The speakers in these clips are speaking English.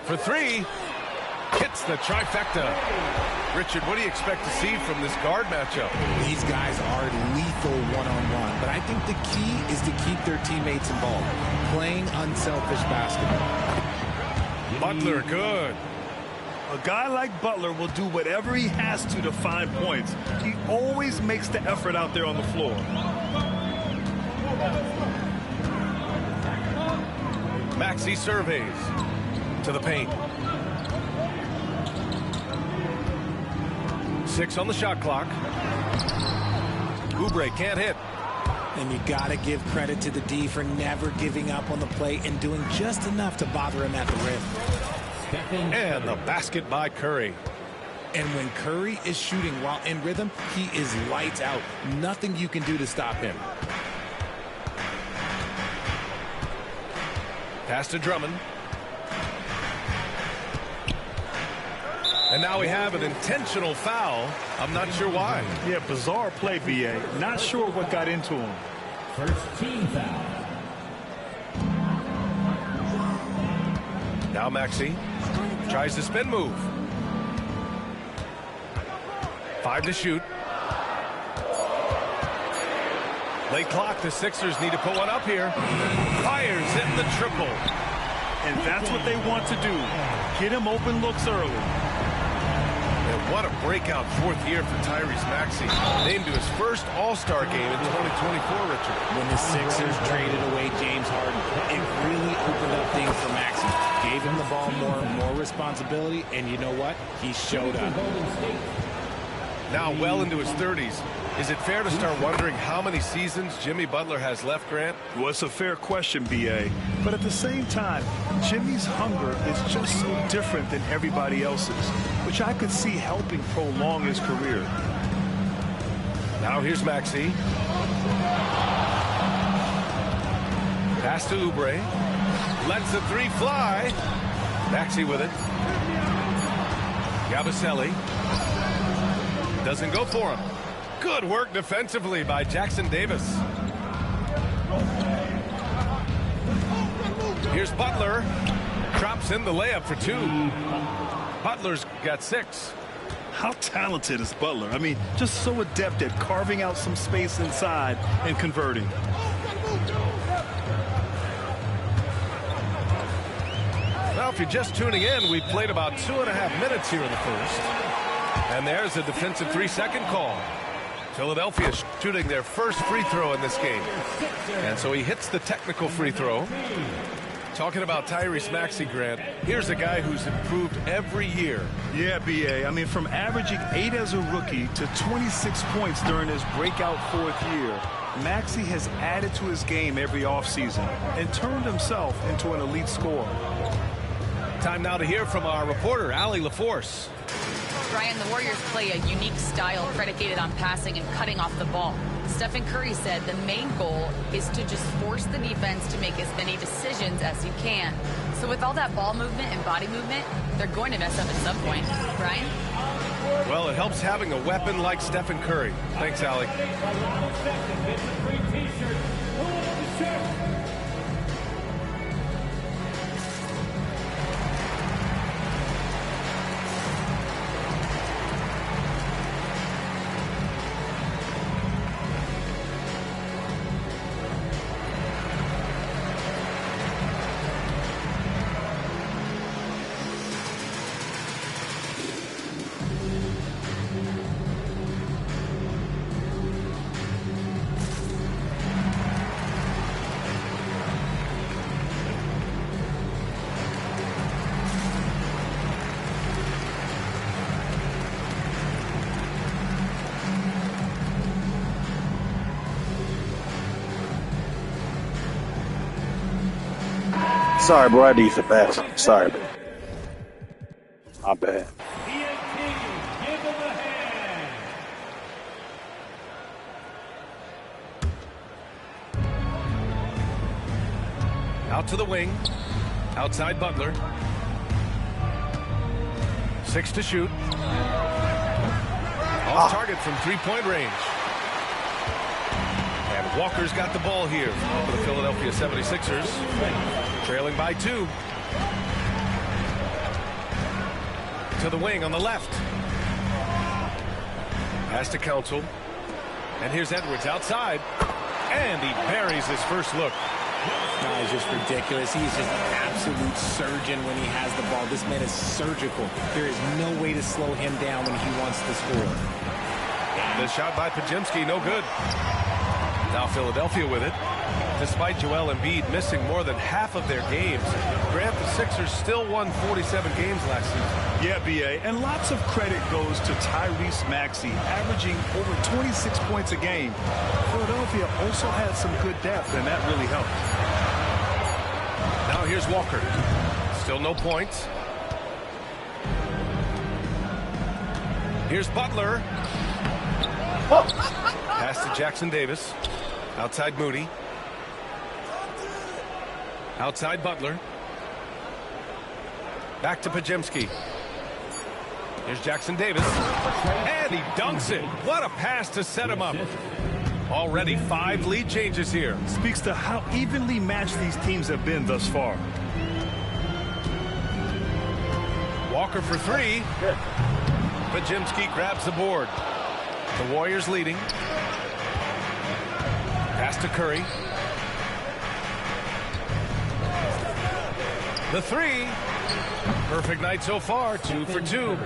For three. Hits the trifecta. Richard, what do you expect to see from this guard matchup? These guys are lethal one-on-one, but I think the key is to keep their teammates involved, playing unselfish basketball. Butler, good. A guy like Butler will do whatever he has to find points. He always makes the effort out there on the floor. Maxey surveys to the paint. 6 on the shot clock. Oubre can't hit. And you got to give credit to the D for never giving up on the play and doing just enough to bother him at the rim. And the basket by Curry. And when Curry is shooting while in rhythm, he is lights out. Nothing you can do to stop him. Pass to Drummond. And now we have an intentional foul. I'm not sure why. Yeah, bizarre play, B.A. Not sure what got into him. First team foul. Now Maxey tries the spin move. 5 to shoot. Late clock, the Sixers need to put one up here. Fires in the triple. And that's what they want to do. Get him open looks early. And what a breakout fourth year for Tyrese Maxey. Named to his first All-Star game in 2024, Richard. When the Sixers traded away James Harden, it really opened up things for Maxey. Gave him the ball more responsibility, and you know what? He showed up. Now well into his 30s. Is it fair to start wondering how many seasons Jimmy Butler has left, Grant? Well, it's a fair question, B.A. But at the same time, Jimmy's hunger is just so different than everybody else's, which I could see helping prolong his career. Now here's Maxey. Pass to Oubre. Lets the three fly. Maxey with it. Yabusele. Doesn't go for him. Good work defensively by Jackson Davis. Here's Butler. Drops in the layup for 2. Butler's got 6. How talented is Butler? I mean, just so adept at carving out some space inside and converting. Well, if you're just tuning in, we've played about 2.5 minutes here in the first. And there's a defensive 3-second call. Philadelphia shooting their first free throw in this game. And so he hits the technical free throw. Talking about Tyrese Maxey, Grant, here's a guy who's improved every year. Yeah, B.A. I mean, from averaging 8 as a rookie to 26 points during his breakout fourth year, Maxey has added to his game every offseason and turned himself into an elite scorer. Time now to hear from our reporter, Allie LaForce. Brian, the Warriors play a unique style predicated on passing and cutting off the ball. Stephen Curry said the main goal is to just force the defense to make as many decisions as you can. So with all that ball movement and body movement, they're going to mess up at some point. Brian? Well, it helps having a weapon like Stephen Curry. Thanks, Allie. Sorry, bro. I need some bad. Sorry, bro. My bad. Out to the wing. Outside Butler. 6 to shoot. Off target from three-point range. And Walker's got the ball here for the Philadelphia 76ers. Trailing by 2. to the wing on the left. Pass to Council. And here's Edwards outside. And he buries his first look. No, he's just ridiculous. He's just an absolute surgeon when he has the ball. This man is surgical. There is no way to slow him down when he wants to score. The shot by Podziemski, no good. Now Philadelphia with it. Despite Joel Embiid missing more than half of their games, Grant, the Sixers still won 47 games last season. Yeah, B.A., and lots of credit goes to Tyrese Maxey, averaging over 26 points a game. Philadelphia also had some good depth, and that really helped. Now here's Walker. Still no points. Here's Butler. Pass to Jackson Davis. Outside Moody. Outside Butler. Back to Podziemski. Here's Jackson Davis. And he dunks it. What a pass to set him up. Already 5 lead changes here. Speaks to how evenly matched these teams have been thus far. Walker for 3. Podziemski grabs the board. The Warriors leading. Pass to Curry. The 3. Perfect night so far, 2 for 2.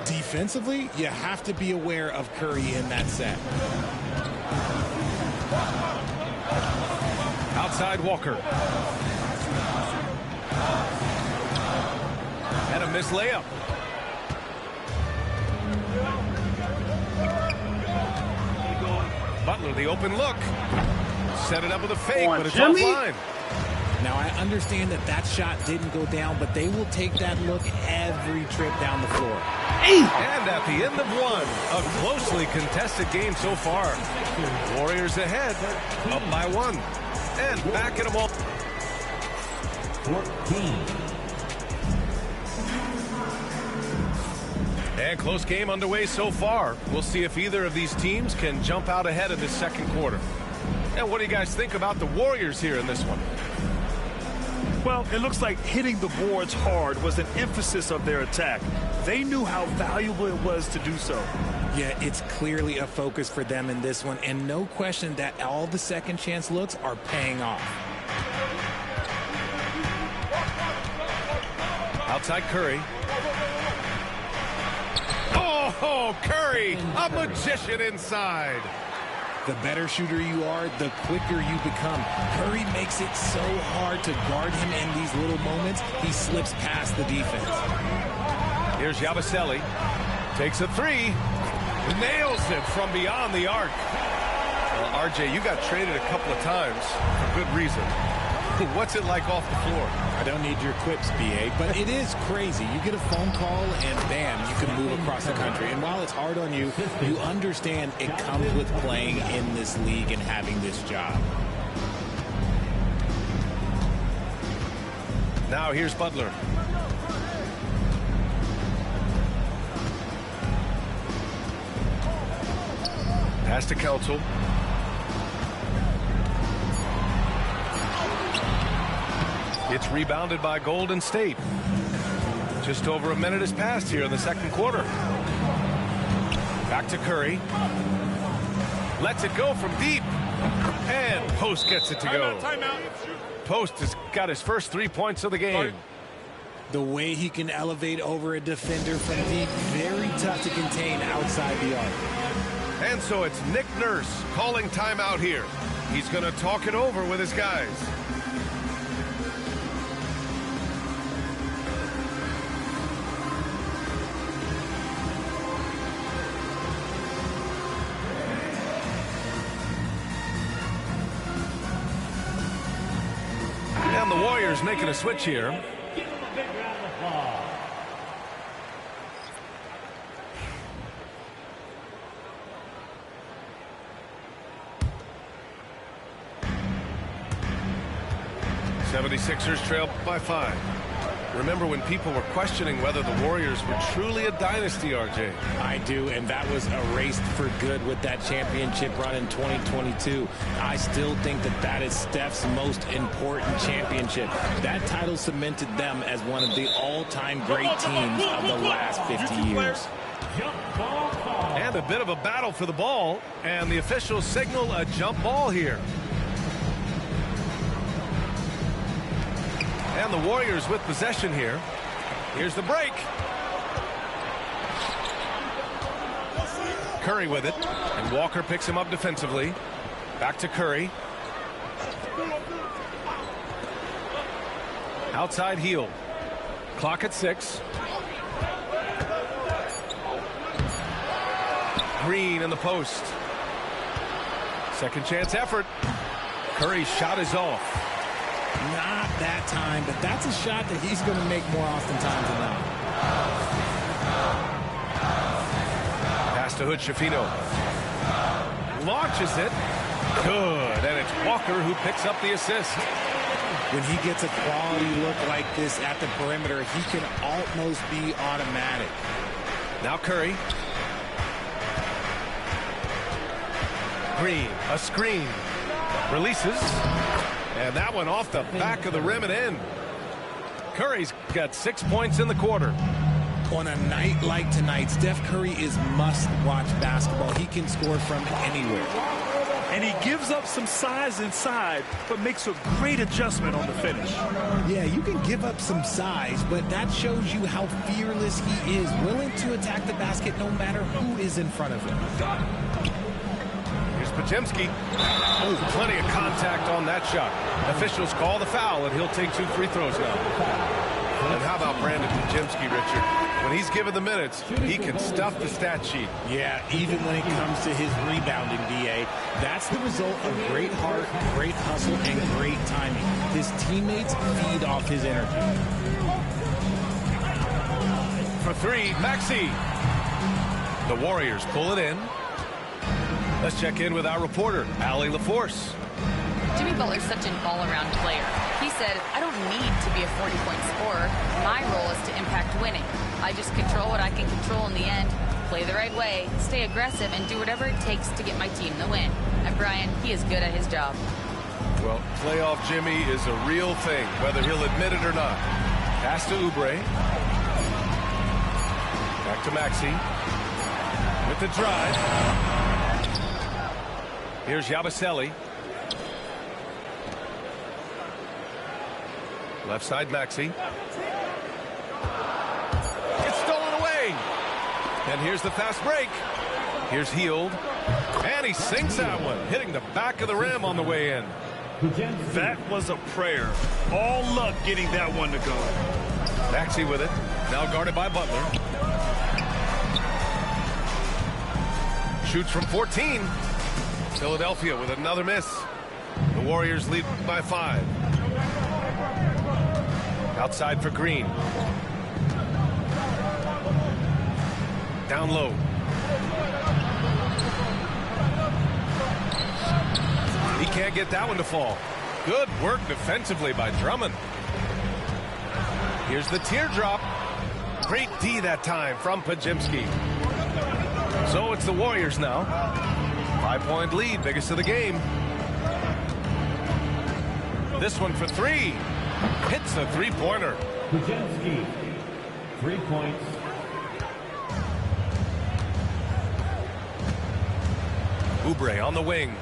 Defensively, you have to be aware of Curry in that set. Outside Walker. And a missed layup. Butler, the open look. Set it up with a fake, but it's offline. Now, I understand that that shot didn't go down, but they will take that look every trip down the floor. And at the end of one, a closely contested game so far. Warriors ahead, up by 1. And back in a moment. 14. And close game underway so far. We'll see if either of these teams can jump out ahead in this second quarter. And what do you guys think about the Warriors here in this one? Well, it looks like hitting the boards hard was an emphasis of their attack. They knew how valuable it was to do so. Yeah, it's clearly a focus for them in this one, and no question that all the second chance looks are paying off. Outside Curry. Oh, Curry, a magician inside. The better shooter you are, the quicker you become. Curry makes it so hard to guard him in these little moments. He slips past the defense. Here's Yabusele. Takes a 3. Nails it from beyond the arc. Well, RJ, you got traded a couple of times for good reason. What's it like off the floor? I don't need your quips, BA, but it is crazy. You get a phone call and bam, you can move across the country. And while it's hard on you, you understand it comes with playing in this league and having this job. Now here's Butler. Pass to Council. It's rebounded by Golden State. Just over a minute has passed here in the second quarter. Back to Curry. Lets it go from deep. And Post gets it to go. Post has got his first 3 points of the game. The way he can elevate over a defender from deep, very tough to contain outside the arc. And so it's Nick Nurse calling timeout here. He's going to talk it over with his guys. And the Warriors making a switch here. Give them a big round of applause. '76ers trail by 5. remember when people were questioning whether the Warriors were truly a dynasty, RJ? I do, and that was erased for good with that championship run in 2022. I still think that that is Steph's most important championship. That title cemented them as one of the all-time great teams of the last 50 years. And a bit of a battle for the ball, and the officials signal a jump ball here. And the Warriors with possession here. Here's the break. Curry with it, and Walker picks him up defensively. Back to Curry. Outside heel. Clock at 6. Green in the post. Second chance effort. Curry's shot is off. Not that time, but that's a shot that he's going to make more oftentimes than not. Pass to Hood Schifino. Launches it. Good. And it's Walker who picks up the assist. When he gets a quality look like this at the perimeter, he can almost be automatic. Now Curry. Green, a screen. Releases. And that one off the back of the rim and in. Curry's got 6 points in the quarter. On a night like tonight, Steph Curry is must-watch basketball. He can score from anywhere. And he gives up some size inside, but makes a great adjustment on the finish. Yeah, you can give up some size, but that shows you how fearless he is, willing to attack the basket no matter who is in front of him. Here's Podziemski. Oh, plenty of contact on that shot. Officials call the foul, and he'll take 2 free throws now. And how about Brandon Podziemski, Richard? When he's given the minutes, he can stuff the stat sheet. Yeah, even when it comes to his rebounding, D.A., that's the result of great heart, great hustle, and great timing. His teammates feed off his energy. For 3, Maxey. The Warriors pull it in. Let's check in with our reporter, Allie LaForce. Jimmy Butler's such an all-around player. He said, I don't need to be a 40-point scorer. My role is to impact winning. I just control what I can control in the end, play the right way, stay aggressive, and do whatever it takes to get my team the win. And Brian, he is good at his job. Well, playoff Jimmy is a real thing, whether he'll admit it or not. Pass to Oubre. Back to Maxey. With the drive. Here's Yabusele. Left side, Maxey. It's stolen away. And here's the fast break. Here's Hield. And he sinks that one, hitting the back of the rim on the way in. That was a prayer. All luck getting that one to go. Maxey with it. Now guarded by Butler. Shoots from 14. Philadelphia with another miss. The Warriors lead by 5. Outside for Green. Down low. He can't get that one to fall. Good work defensively by Drummond. Here's the teardrop. Great D that time from Podziemski. So it's the Warriors now. 5-point lead, biggest of the game. This one for 3. Hits the three-pointer. Podziemski, 3 points. Oubre on the wing.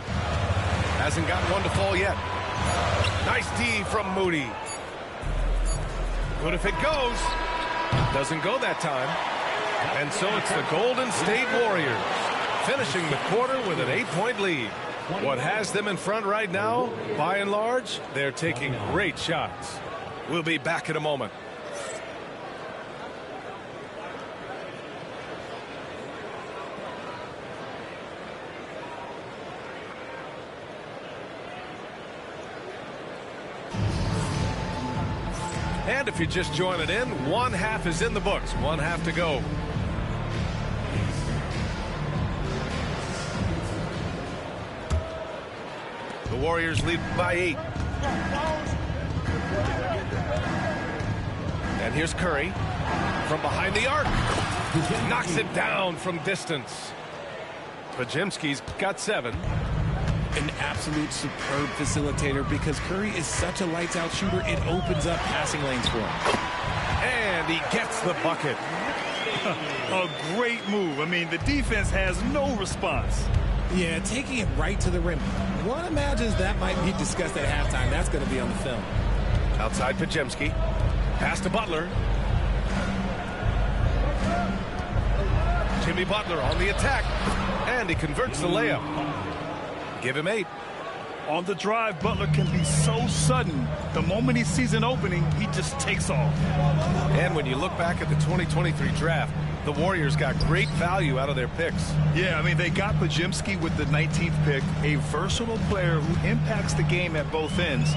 Hasn't got one to fall yet. Nice D from Moody. Good if it goes. Doesn't go that time. And so it's the Golden State Warriors finishing the quarter with an 8-point lead. What has them in front right now, by and large, they're taking great shots. We'll be back in a moment. And if you just join it in, 1 half is in the books, 1 half to go. The Warriors lead by 8. And here's Curry from behind the arc. Knocks it down from distance. Podziemski's got 7. An absolute superb facilitator because Curry is such a lights-out shooter. It opens up passing lanes for him. And he gets the bucket. A great move. I mean, the defense has no response. Yeah, taking it right to the rim. One imagines that might be discussed at halftime. That's going to be on the film. Outside Podziemski. Pass to Butler. Jimmy Butler on the attack. And he converts the layup. Give him 8. On the drive, Butler can be so sudden. The moment he sees an opening, he just takes off. And when you look back at the 2023 draft, the Warriors got great value out of their picks. Yeah, I mean, they got Podziemski with the 19th pick, a versatile player who impacts the game at both ends.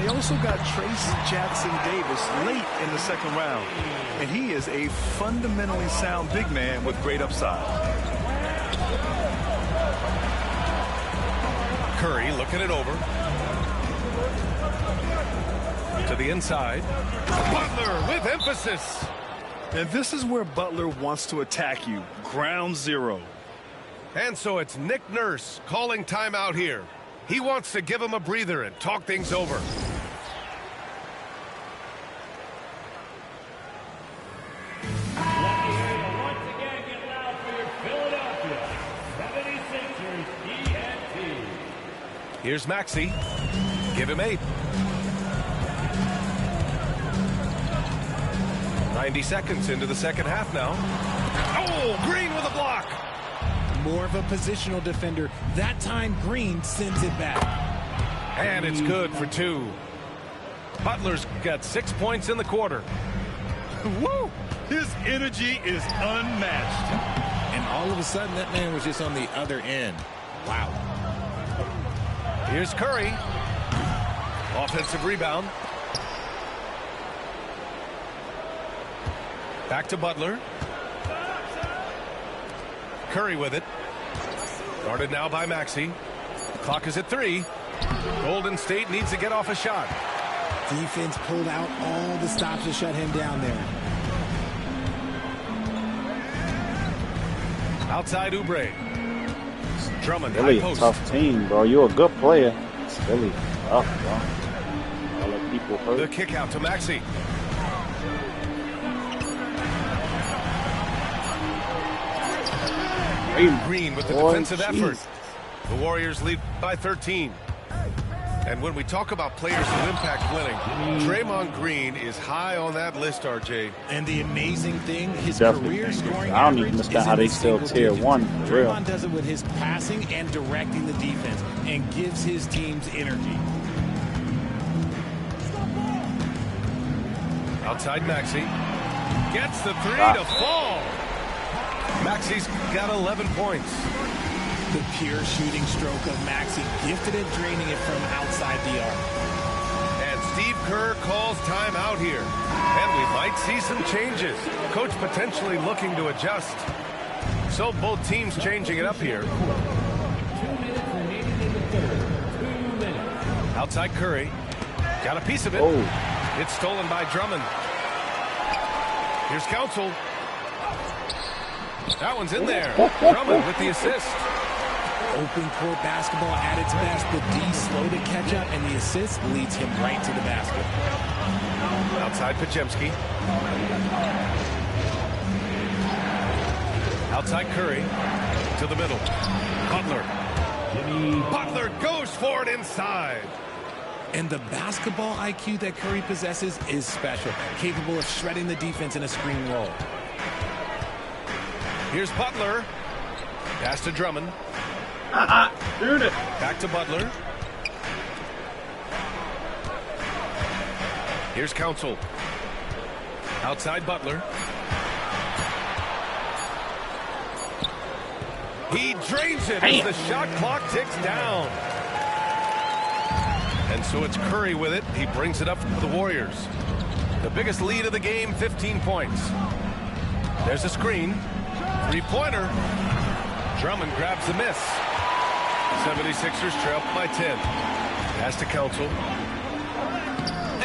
They also got Trace Jackson Davis late in the second round. And he is a fundamentally sound big man with great upside. Curry looking it over. To the inside. Butler with emphasis. And this is where Butler wants to attack you. Ground zero. And so it's Nick Nurse calling timeout here. He wants to give him a breather and talk things over. Once again, get loud for your Philadelphia 76ers TNT. Here's Maxey. Give him 8. 90 seconds into the second half now. Oh, Green with a block. More of a positional defender. That time, Green sends it back. And it's good for 2. Butler's got 6 points in the quarter. Woo! His energy is unmatched. And all of a sudden, that man was just on the other end. Wow. Here's Curry. Offensive rebound. Back to Butler. Curry with it. Guarded now by Maxey. Clock is at 3. Golden State needs to get off a shot. Defense pulled out all the stops to shut him down there. Outside Oubre. Drummond, Philly, high post. tough team, bro. You're a good player. It's Philly, tough, bro. All the people hurt. The kick out to Maxey. Green with the defensive effort. The Warriors lead by 13. And when we talk about players who impact winning, Draymond Green is high on that list, RJ. And the amazing thing, his Definitely. career scoring I don't even average understand is how in they the still single tier digits. 1, for real. Draymond does it with his passing and directing the defense and gives his teams energy. Outside Maxey. Gets the 3 to fall. Maxey's got 11 points. The pure shooting stroke of Maxey, gifted at draining it from outside the arc. And Steve Kerr calls timeout here. And we might see some changes. Coach potentially looking to adjust. So both teams changing it up here. 2 minutes remaining in the third. 2 minutes. Outside Curry. Got a piece of it. Oh. It's stolen by Drummond. Here's Council. That one's in there. Drummond with the assist. Open court basketball at its best. The D slow to catch up, and the assist leads him right to the basket. Outside Podziemski. Outside Curry. To the middle. Butler. Butler goes for it inside. And the basketball IQ that Curry possesses is special, capable of shredding the defense in a screen roll. Here's Butler. Pass to Drummond. Shoot it. Back to Butler. Here's Council. Outside Butler. He drains it as the shot clock ticks down. And so it's Curry with it. He brings it up for the Warriors. The biggest lead of the game, 15 points. There's a screen. Three-pointer. Drummond grabs the miss. 76ers trail by 10. Pass to Council.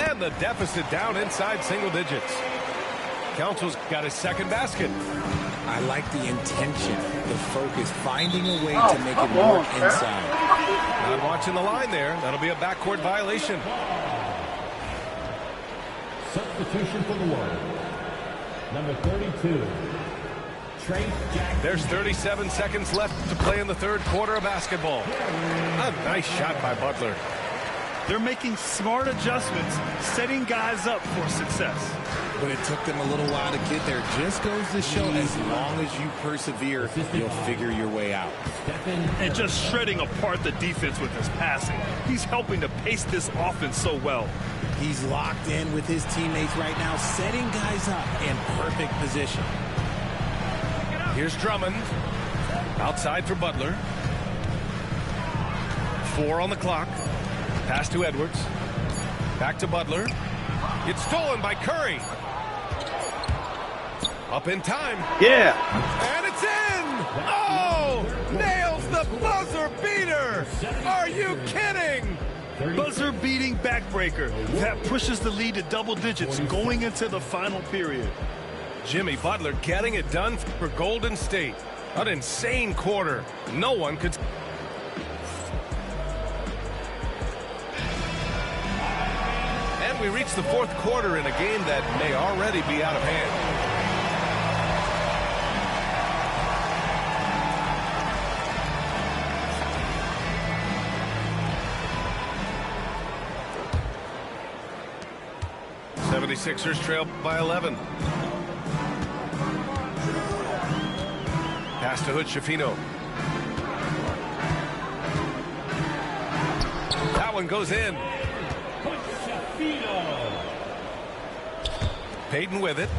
And the deficit down inside single digits. Council's got his second basket. I like the intention, the focus, finding a way to make it work inside. Not watching the line there. That'll be a backcourt violation. Substitution for the Warriors. Number 32. Trace Jackson. There's 37 seconds left to play in the third quarter of basketball. A nice shot by Butler. They're making smart adjustments, setting guys up for success. But it took them a little while to get there. Just goes to show, as long as you persevere, you'll figure your way out. And just shredding apart the defense with his passing. He's helping to pace this offense so well. He's locked in with his teammates right now, setting guys up in perfect position. Here's Drummond. Outside for Butler. 4 on the clock. Pass to Edwards. Back to Butler. It's stolen by Curry. Up in time. Yeah. And it's in! Oh! Nails the buzzer beater! Are you kidding? Buzzer beating backbreaker. That pushes the lead to double digits going into the final period. Jimmy Butler getting it done for Golden State. An insane quarter. No one could... And we reach the fourth quarter in a game that may already be out of hand. Sixers trail by 11. Pass to Hood-Schifino. That one goes in. Payton with it.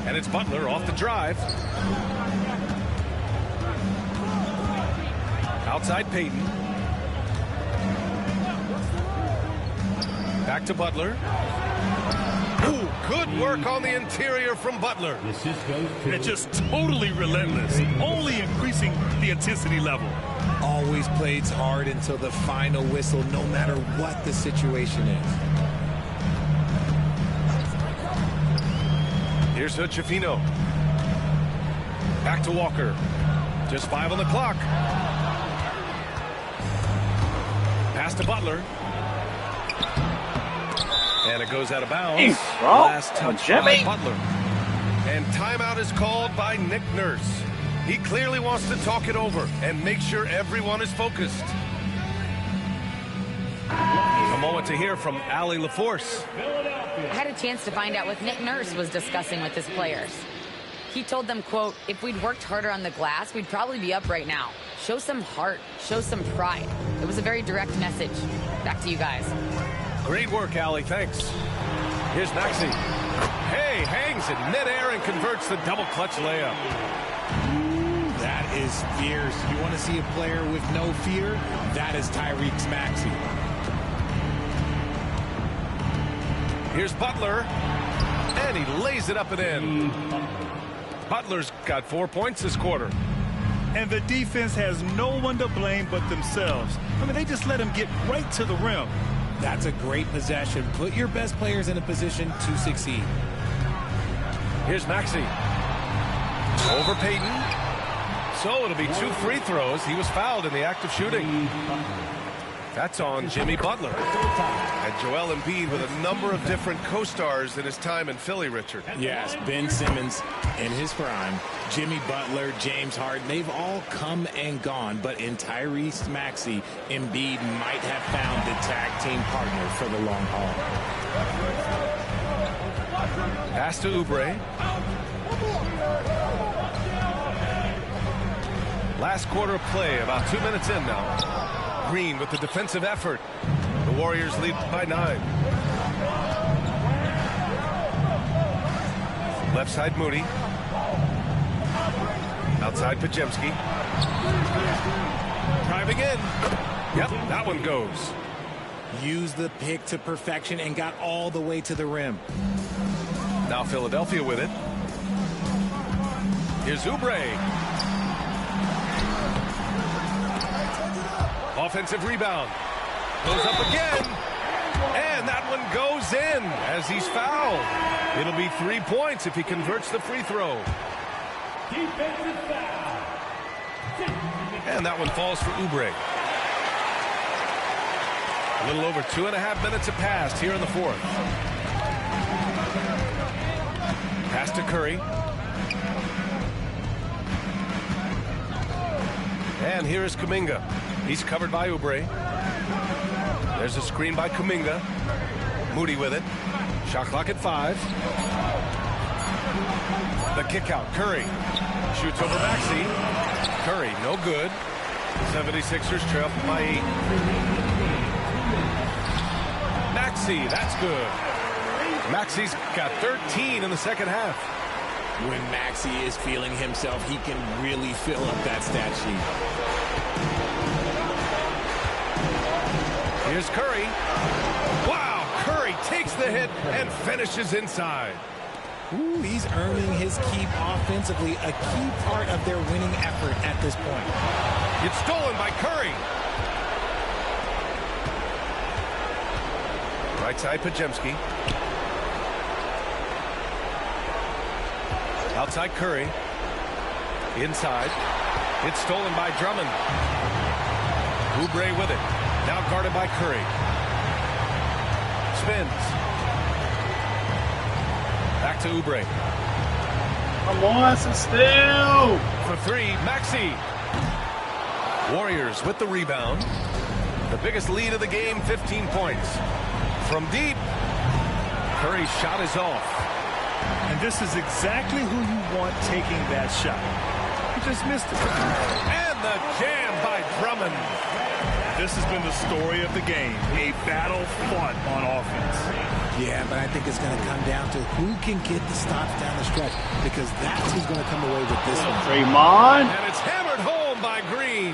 And it's Butler off the drive. Outside Payton. Back to Butler. Ooh, good work on the interior from Butler. And just totally relentless, only increasing the intensity level. Always plays hard until the final whistle, no matter what the situation is. Here's Hood-Schifino. Back to Walker. Just 5 on the clock. Pass to Butler. And it goes out of bounds. Last touch by Butler. And timeout is called by Nick Nurse. He clearly wants to talk it over and make sure everyone is focused. A moment to hear from Allie LaForce. I had a chance to find out what Nick Nurse was discussing with his players. He told them, quote, if we'd worked harder on the glass, we'd probably be up right now. Show some heart. Show some pride. It was a very direct message. Back to you guys. Great work, Allie. Thanks. Here's Maxey. Hey, hangs in midair and converts the double clutch layup. That is fierce. You want to see a player with no fear? That is Tyrese Maxey. Here's Butler. And he lays it up and in. Butler's got 4 points this quarter. And the defense has no one to blame but themselves. I mean, they just let him get right to the rim. That's a great possession. Put your best players in a position to succeed. Here's Maxey. Over Payton. So it'll be 2 free throws. He was fouled in the act of shooting. That's on Jimmy Butler. And Joel Embiid with a number of different co-stars in his time in Philly, Richard. Yes, Ben Simmons in his prime, Jimmy Butler, James Harden, they've all come and gone. But in Tyrese Maxey, Embiid might have found the tag team partner for the long haul. Pass to Oubre. Last quarter of play, about 2 minutes in now. Green with the defensive effort. The Warriors lead by 9. Left side Moody. Outside Podziemski. Driving in. Yep, that one goes. Used the pick to perfection and got all the way to the rim. Now Philadelphia with it. Here's Oubre. Offensive rebound. Goes up again. And that one goes in as he's fouled. It'll be 3 points if he converts the free throw. Defensive foul. And that one falls for Oubre. A little over 2.5 minutes have passed here in the fourth. Pass to Curry. And here is Kuminga. He's covered by Oubre. There's a screen by Kuminga. Moody with it. Shot clock at 5. The kick out. Curry shoots over Maxey. Curry, no good. 76ers trail by 8. Maxey, that's good. Maxey's got 13 in the second half. When Maxey is feeling himself, he can really fill up that stat sheet. Here's Curry. Wow, Curry takes the hit and finishes inside. Ooh, he's earning his keep offensively, a key part of their winning effort at this point. It's stolen by Curry. Right side, Podziemski. Outside Curry. Inside. It's stolen by Drummond. Oubre with it. Now guarded by Curry. Spins. Back to Oubre. Come on, some steal. For 3, Maxey. Warriors with the rebound. The biggest lead of the game, 15 points. From deep, Curry's shot is off. And this is exactly who you want taking that shot. He just missed it. And the jam by Drummond. This has been the story of the game. A battle fought on offense. Yeah, but I think it's going to come down to who can get the stops down the stretch, because that's who's going to come away with this one. Draymond. And it's hammered home by Green.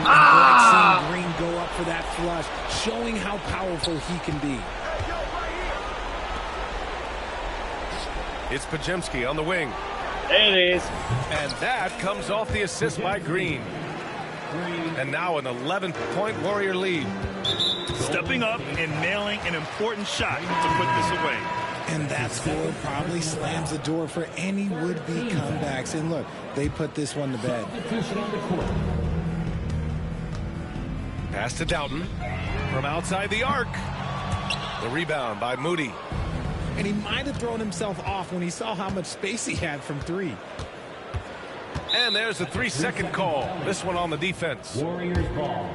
Seeing Green go up for that flush, showing how powerful he can be. It's Podziemski on the wing. There it is. And that comes off the assist by Green. And now an 11-point Warrior lead. Stepping up and nailing an important shot to put this away. And that score probably slams the door for any would-be comebacks. And look, they put this one to bed. Pass to Doughton from outside the arc. The rebound by Moody. And he might have thrown himself off when he saw how much space he had from 3. And there's a 3-second call. This one on the defense. Warriors ball.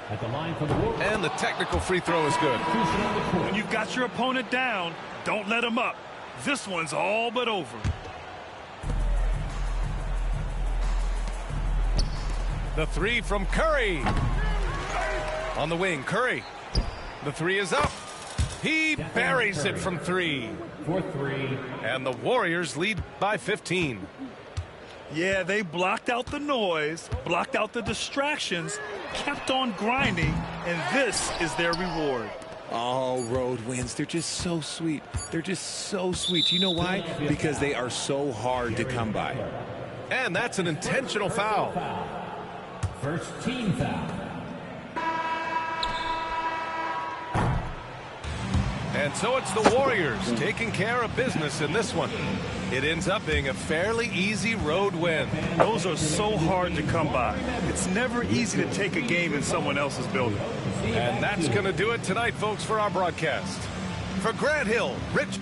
At the line for the Warriors. And the technical free throw is good. When you've got your opponent down, don't let him up. This one's all but over. The 3 from Curry. On the wing, Curry. The 3 is up. He buries it from 3. For 3. And the Warriors lead by 15. Yeah, they blocked out the noise, blocked out the distractions, kept on grinding, and this is their reward. Oh, road wins. They're just so sweet. They're just so sweet. You know why? Because they are so hard to come by. And that's an intentional foul. First team foul. And so it's the Warriors taking care of business in this one. It ends up being a fairly easy road win. Those are so hard to come by. It's never easy to take a game in someone else's building. And that's going to do it tonight, folks, for our broadcast. For Grant Hill, Rich